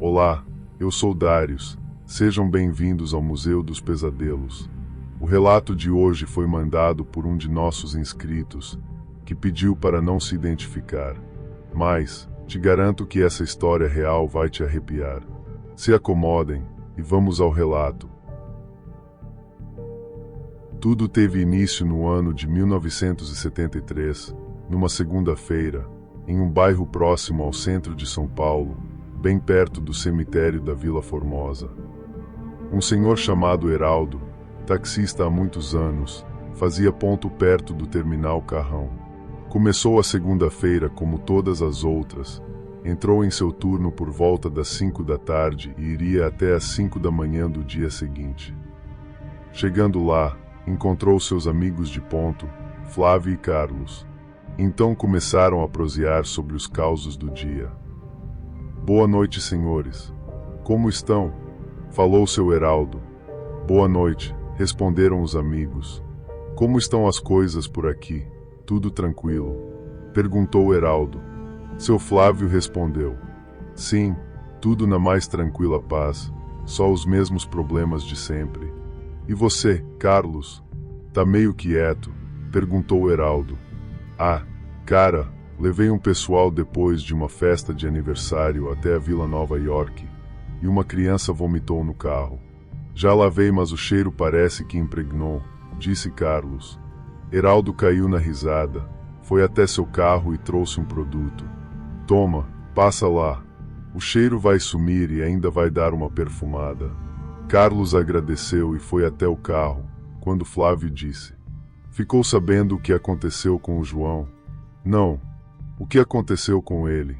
Olá, eu sou Darius. Sejam bem-vindos ao Museu dos Pesadelos. O relato de hoje foi mandado por um de nossos inscritos, que pediu para não se identificar. Mas, te garanto que essa história real vai te arrepiar. Se acomodem e vamos ao relato. Tudo teve início no ano de 1973, numa segunda-feira, em um bairro próximo ao centro de São Paulo, bem perto do cemitério da Vila Formosa. Um senhor chamado Heraldo, taxista há muitos anos, fazia ponto perto do terminal Carrão. Começou a segunda-feira como todas as outras, entrou em seu turno por volta das 5 da tarde e iria até às 5 da manhã do dia seguinte. Chegando lá, encontrou seus amigos de ponto, Flávio e Carlos. Então começaram a prosear sobre os causos do dia. Boa noite, senhores. Como estão? Falou seu Heraldo. Boa noite, responderam os amigos. Como estão as coisas por aqui? Tudo tranquilo? Perguntou Heraldo. Seu Flávio respondeu. Sim, tudo na mais tranquila paz, só os mesmos problemas de sempre. E você, Carlos? Tá meio quieto? Perguntou Heraldo. Ah, cara, levei um pessoal depois de uma festa de aniversário até a Vila Nova York, e uma criança vomitou no carro. Já lavei, mas o cheiro parece que impregnou, disse Carlos. Heraldo caiu na risada, foi até seu carro e trouxe um produto. Toma, passa lá. O cheiro vai sumir e ainda vai dar uma perfumada. Carlos agradeceu e foi até o carro, quando Flávio disse. Ficou sabendo o que aconteceu com o João? Não. O que aconteceu com ele?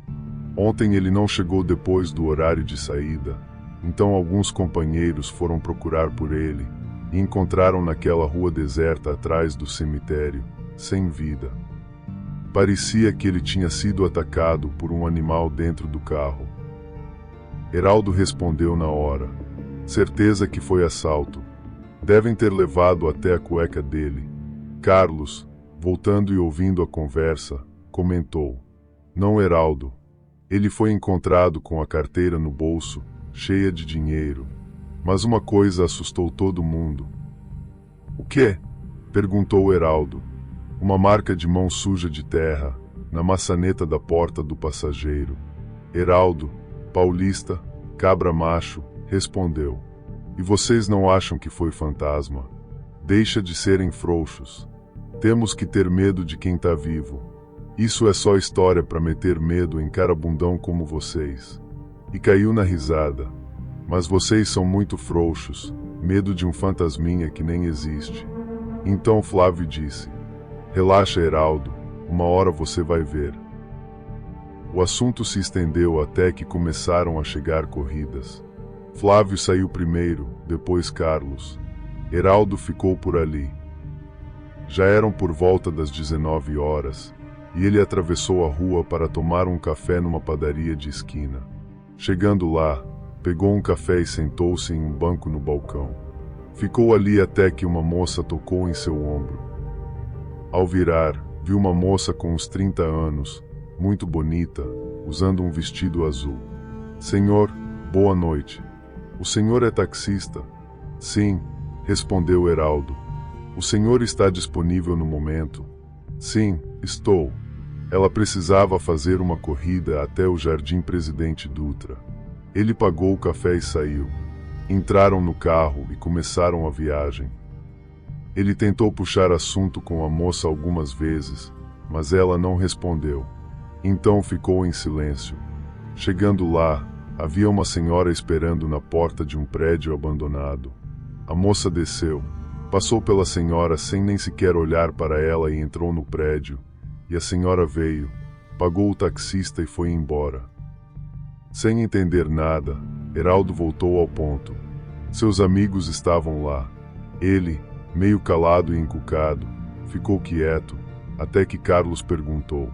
Ontem ele não chegou depois do horário de saída, então alguns companheiros foram procurar por ele e encontraram naquela rua deserta atrás do cemitério, sem vida. Parecia que ele tinha sido atacado por um animal dentro do carro. Heraldo respondeu na hora. Certeza que foi assalto. Devem ter levado até a cueca dele. Carlos, voltando e ouvindo a conversa, comentou. Não, Heraldo. Ele foi encontrado com a carteira no bolso, cheia de dinheiro. Mas uma coisa assustou todo mundo. O quê? Perguntou Heraldo. Uma marca de mão suja de terra, na maçaneta da porta do passageiro. Heraldo, paulista, cabra macho, respondeu. E vocês não acham que foi fantasma? Deixa de serem frouxos. Temos que ter medo de quem tá vivo. Isso é só história para meter medo em cara bundão como vocês. E caiu na risada. Mas vocês são muito frouxos, medo de um fantasminha que nem existe. Então Flávio disse. Relaxa, Heraldo, uma hora você vai ver. O assunto se estendeu até que começaram a chegar corridas. Flávio saiu primeiro, depois Carlos. Heraldo ficou por ali. Já eram por volta das 19 horas, e ele atravessou a rua para tomar um café numa padaria de esquina. Chegando lá, pegou um café e sentou-se em um banco no balcão. Ficou ali até que uma moça tocou em seu ombro. Ao virar, viu uma moça com uns 30 anos, muito bonita, usando um vestido azul. Senhor, boa noite. O senhor é taxista? Sim, respondeu Heraldo. O senhor está disponível no momento? Sim, estou. Ela precisava fazer uma corrida até o Jardim Presidente Dutra. Ele pagou o café e saiu. Entraram no carro e começaram a viagem. Ele tentou puxar assunto com a moça algumas vezes, mas ela não respondeu. Então ficou em silêncio. Chegando lá, havia uma senhora esperando na porta de um prédio abandonado. A moça desceu, passou pela senhora sem nem sequer olhar para ela e entrou no prédio, e a senhora veio, pagou o taxista e foi embora. Sem entender nada, Heraldo voltou ao ponto. Seus amigos estavam lá. Ele, meio calado e encucado, ficou quieto, até que Carlos perguntou.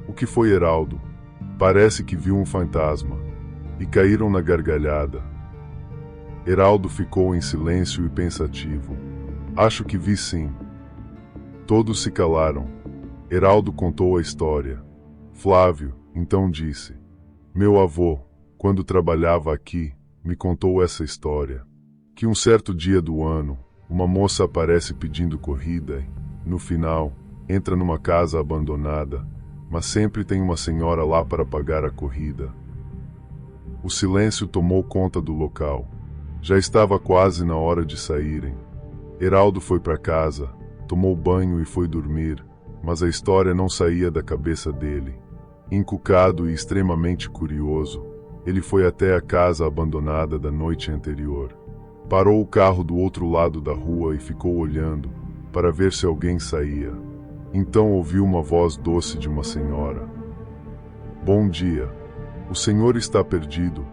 O que foi, Heraldo? Parece que viu um fantasma. E caíram na gargalhada. Heraldo ficou em silêncio e pensativo. Acho que vi sim. Todos se calaram. Heraldo contou a história. Flávio, então disse. Meu avô, quando trabalhava aqui, me contou essa história. Que um certo dia do ano, uma moça aparece pedindo corrida e, no final, entra numa casa abandonada, mas sempre tem uma senhora lá para pagar a corrida. O silêncio tomou conta do local. Já estava quase na hora de saírem. Heraldo foi para casa, tomou banho e foi dormir, mas a história não saía da cabeça dele. Encucado e extremamente curioso, ele foi até a casa abandonada da noite anterior. Parou o carro do outro lado da rua e ficou olhando, para ver se alguém saía. Então ouviu uma voz doce de uma senhora. Bom dia. O senhor está perdido?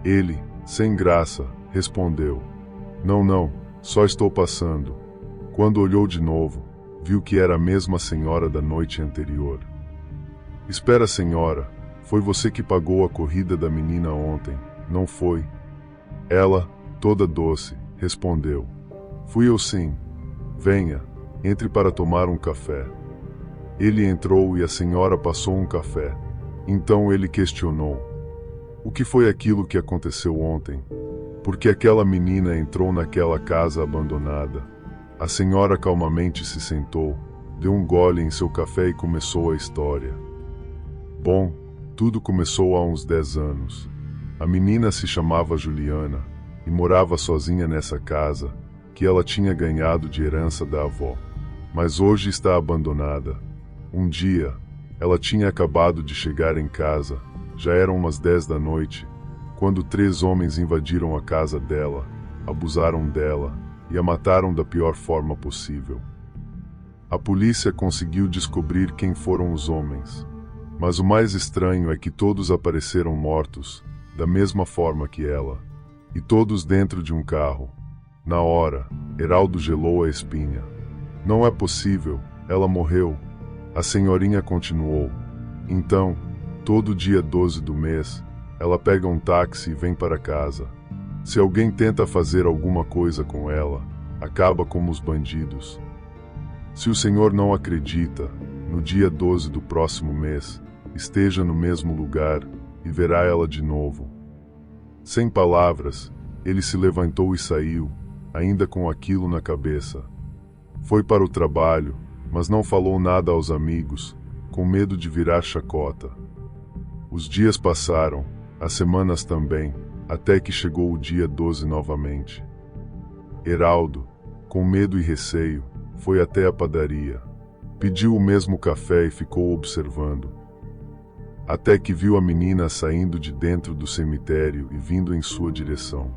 Ele, sem graça, respondeu. Não, só estou passando. Quando olhou de novo, viu que era a mesma senhora da noite anterior. Espera, senhora, foi você que pagou a corrida da menina ontem, não foi? Ela, toda doce, respondeu. Fui eu sim. Venha, entre para tomar um café. Ele entrou e a senhora passou um café. Então ele questionou. O que foi aquilo que aconteceu ontem? Por que aquela menina entrou naquela casa abandonada? A senhora calmamente se sentou, deu um gole em seu café e começou a história. Bom, tudo começou há uns 10 anos. A menina se chamava Juliana e morava sozinha nessa casa, que ela tinha ganhado de herança da avó. Mas hoje está abandonada. Um dia, ela tinha acabado de chegar em casa, já eram umas 10 da noite, quando 3 homens invadiram a casa dela, abusaram dela e a mataram da pior forma possível. A polícia conseguiu descobrir quem foram os homens. Mas o mais estranho é que todos apareceram mortos, da mesma forma que ela, e todos dentro de um carro. Na hora, Heraldo gelou a espinha. Não é possível, ela morreu. A senhorinha continuou. Então, todo dia 12 do mês, ela pega um táxi e vem para casa. Se alguém tenta fazer alguma coisa com ela, acaba como os bandidos. Se o senhor não acredita, no dia 12 do próximo mês, esteja no mesmo lugar e verá ela de novo. Sem palavras, ele se levantou e saiu, ainda com aquilo na cabeça. Foi para o trabalho, mas não falou nada aos amigos, com medo de virar chacota. Os dias passaram, as semanas também, até que chegou o dia 12 novamente. Heraldo, com medo e receio, foi até a padaria. Pediu o mesmo café e ficou observando. Até que viu a menina saindo de dentro do cemitério e vindo em sua direção.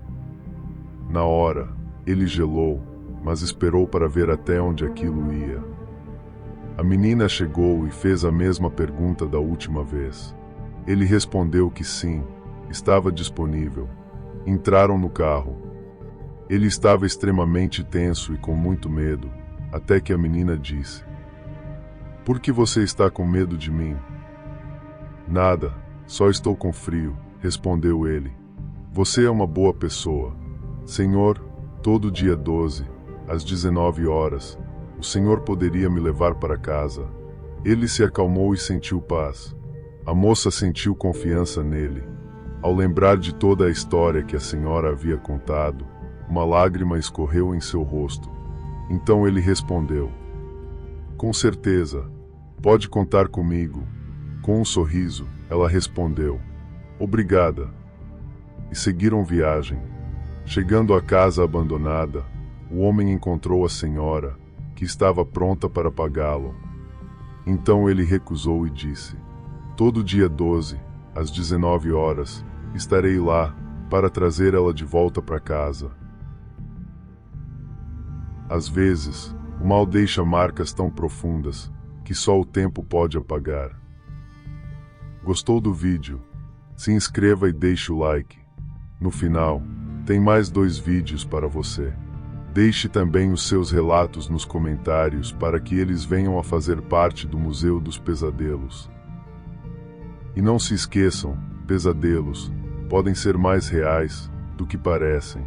Na hora, ele gelou, mas esperou para ver até onde aquilo ia. A menina chegou e fez a mesma pergunta da última vez. Ele respondeu que sim, estava disponível. Entraram no carro. Ele estava extremamente tenso e com muito medo, até que a menina disse: Por que você está com medo de mim? Nada, só estou com frio, respondeu ele. Você é uma boa pessoa. Senhor, todo dia 12, às 19 horas, o senhor poderia me levar para casa. Ele se acalmou e sentiu paz. A moça sentiu confiança nele. Ao lembrar de toda a história que a senhora havia contado, uma lágrima escorreu em seu rosto. Então ele respondeu: Com certeza, pode contar comigo. Com um sorriso, ela respondeu: Obrigada. E seguiram viagem. Chegando à casa abandonada, o homem encontrou a senhora, que estava pronta para pagá-lo. Então ele recusou e disse: Todo dia 12, às 19 horas, estarei lá, para trazer ela de volta para casa. Às vezes, o mal deixa marcas tão profundas, que só o tempo pode apagar. Gostou do vídeo? Se inscreva e deixe o like. No final, tem mais 2 vídeos para você. Deixe também os seus relatos nos comentários para que eles venham a fazer parte do Museu dos Pesadelos. E não se esqueçam, pesadelos podem ser mais reais do que parecem.